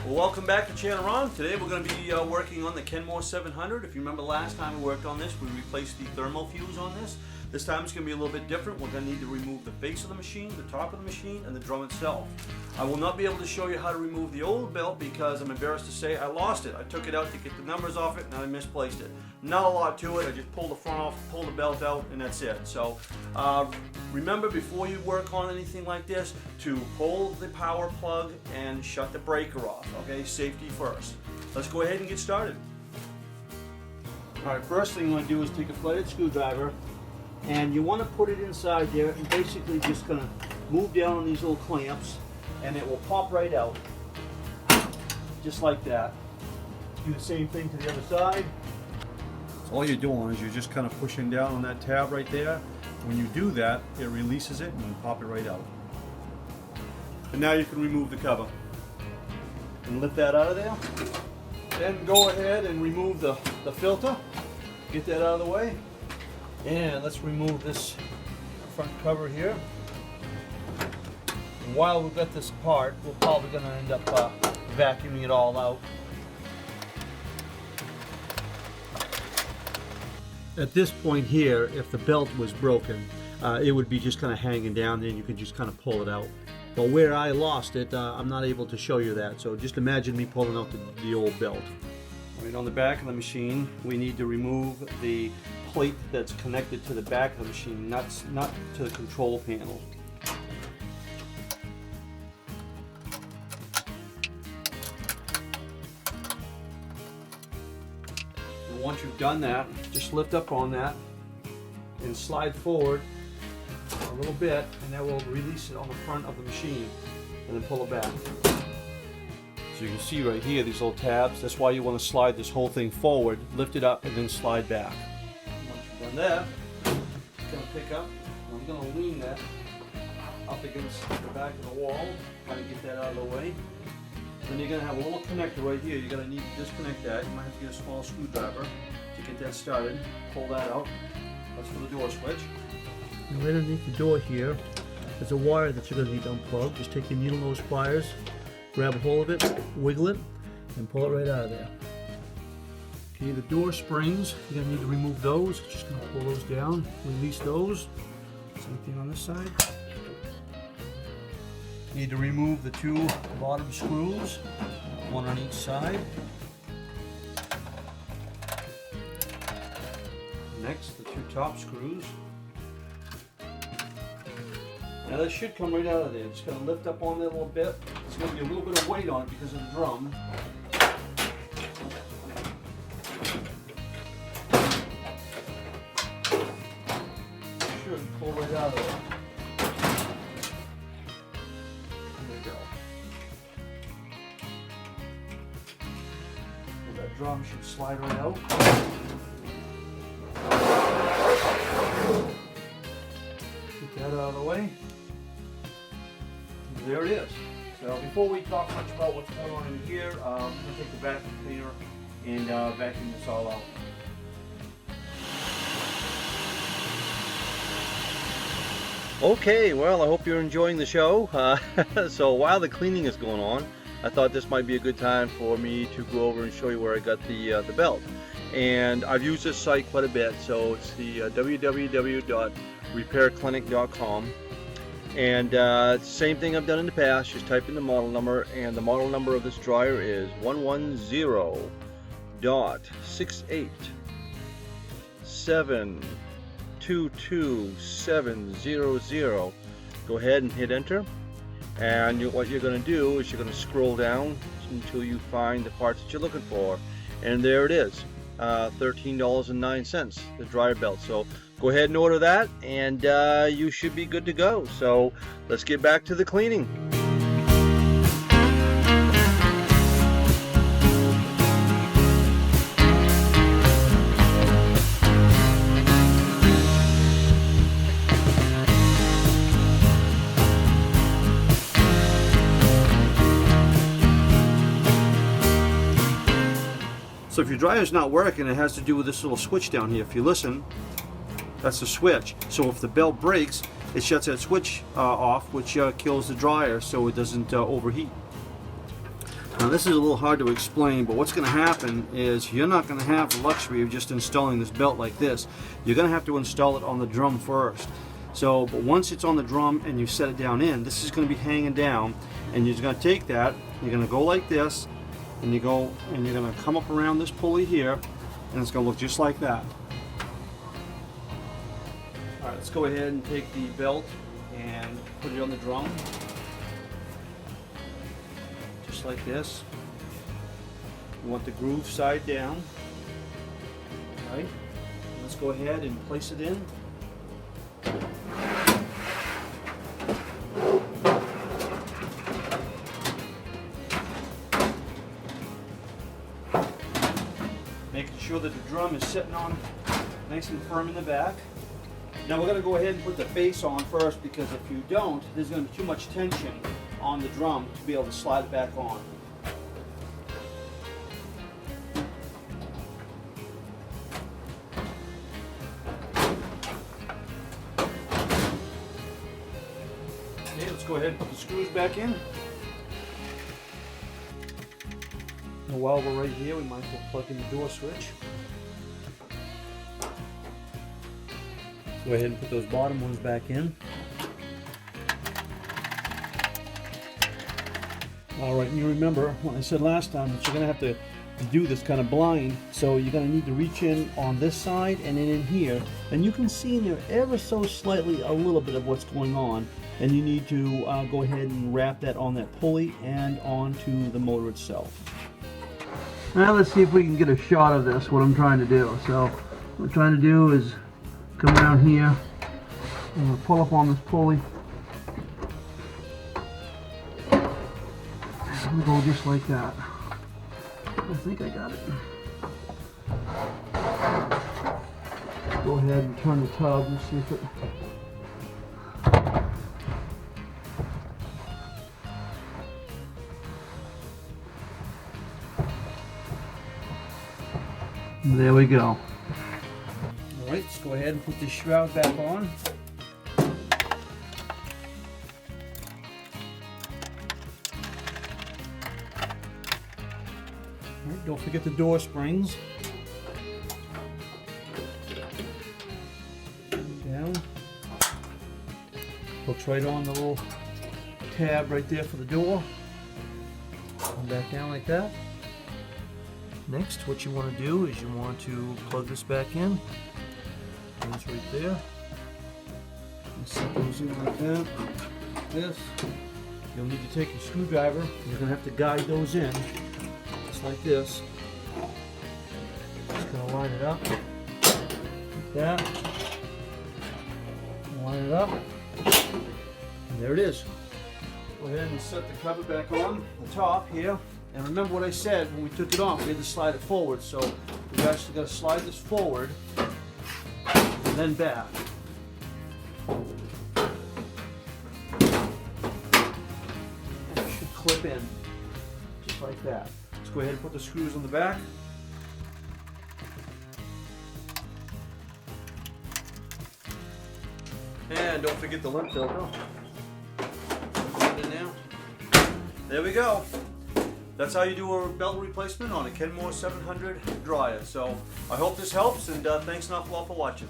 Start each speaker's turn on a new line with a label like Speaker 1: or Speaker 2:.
Speaker 1: Well, welcome back to Channel Ron. Today we're going to be working on the Kenmore 700. If you remember last time we worked on this, we replaced the thermal fuse on this. This time it's going to be a little bit different. We're going to need to remove the face of the machine, the top of the machine, and the drum itself. I will not be able to show you how to remove the old belt because I'm embarrassed to say I lost it. I took it out to get the numbers off it and I misplaced it. Not a lot to it. I just pulled the front off, pulled the belt out, and that's it. So remember, before you work on anything like this, to pull the power plug and shut the breaker off. Okay, safety first. Let's go ahead and get started. All right, first thing you want to do is take a flathead screwdriver and you want to put it inside there and basically just going to move down on these little clamps and it will pop right out, just like that. Do the same thing to the other side. So all you're doing is you're just kind of pushing down on that tab right there. When you do that, it releases it and you pop it right out. And now you can remove the cover. And lift that out of there. Then go ahead and remove the filter. Get that out of the way. And let's remove this front cover here. And while we've got this apart, we're probably going to end up vacuuming it all out. At this point here, if the belt was broken, it would be just kind of hanging down, and you can just kind of pull it out. But where I lost it, I'm not able to show you that. So just imagine me pulling out the old belt. Right on the back of the machine, we need to remove the plate that's connected to the back of the machine, not to the control panel. And once you've done that, just lift up on that and slide forward a little bit, and that will release it on the front of the machine, and then pull it back. So you can see right here these little tabs. That's why you want to slide this whole thing forward, lift it up, and then slide back. Once you've done that, it's going to pick up. I'm going to lean that up against the back of the wall, kind of get that out of the way. Then you're going to have a little connector right here. You're going to need to disconnect that. You might have to get a small screwdriver to get that started. Pull that out. That's for the door switch. And right underneath the door here, there's a wire that you're going to need to unplug. Just take your needle nose pliers, grab a hold of it, wiggle it, and pull it right out of there. Okay, the door springs, you're going to need to remove those. Just going to pull those down, release those. Same thing on this side. You need to remove the two bottom screws, one on each side. Next, the two top screws. Now that should come right out of there. Just going to lift up on that a little bit. It's going to be a little bit of weight on it because of the drum. Should pull right out of there. There we go. And that drum should slide right out. Get that out of the way. There it is. So before we talk much about what's going on in here, I'm going to take the vacuum cleaner and vacuum this all out. Okay, well, I hope you're enjoying the show. So while the cleaning is going on, I thought this might be a good time for me to go over and show you where I got the belt. And I've used this site quite a bit, so it's the www.repairclinic.com. And same thing I've done in the past, just type in the model number, and the model number of this dryer is 110.687222700. Go ahead and hit enter, and what you're going to do is you're going to scroll down until you find the parts that you're looking for, and there it is, $13.09, the dryer belt. So go ahead and order that, and you should be good to go. So let's get back to the cleaning. So if your dryer's not working, it has to do with this little switch down here. If you listen, that's the switch. So if the belt breaks, it shuts that switch off, which kills the dryer so it doesn't overheat. Now this is a little hard to explain, but what's going to happen is you're not going to have the luxury of just installing this belt like this. You're going to have to install it on the drum first. So, but once it's on the drum and you set it down in, this is going to be hanging down, and you're going to take that, you're going to go like this, and you're going to come up around this pulley here, and it's going to look just like that. Alright, let's go ahead and take the belt and put it on the drum. Just like this. You want the groove side down. Alright, let's go ahead and place it in. Making sure that the drum is sitting on nice and firm in the back. Now we're going to go ahead and put the face on first, because if you don't, there's going to be too much tension on the drum to be able to slide it back on. Okay, let's go ahead and put the screws back in. And while we're right here, we might as well plug in the door switch. Go ahead and put those bottom ones back in. Alright, and you remember what I said last time that you're going to have to do this kind of blind, so you're going to need to reach in on this side and then in here, and you can see in there ever so slightly a little bit of what's going on, and you need to go ahead and wrap that on that pulley and onto the motor itself. Now let's see if we can get a shot of this, what I'm trying to do. So what I'm trying to do is come down here and we'll pull up on this pulley. And we'll go just like that. I think I got it. Go ahead and turn the tub and see if it... There we go. Alright, let's go ahead and put this shroud back on. Alright, don't forget the door springs. Down. Hooks right on the little tab right there for the door. Come back down like that. Next, what you want to do is you want to plug this back in. It's right there. Set those in like that. This. You'll need to take your screwdriver. You're going to have to guide those in, just like this. Just going to line it up like that. Line it up. And there it is. Go ahead and set the cover back on the top here. And remember what I said when we took it off, we had to slide it forward. So we've actually got to slide this forward and then back. And it should clip in just like that. Let's go ahead and put the screws on the back. And don't forget the lip filter. Put it in now. There we go. That's how you do a belt replacement on a Kenmore 700 dryer. So I hope this helps, and thanks an awful lot for watching.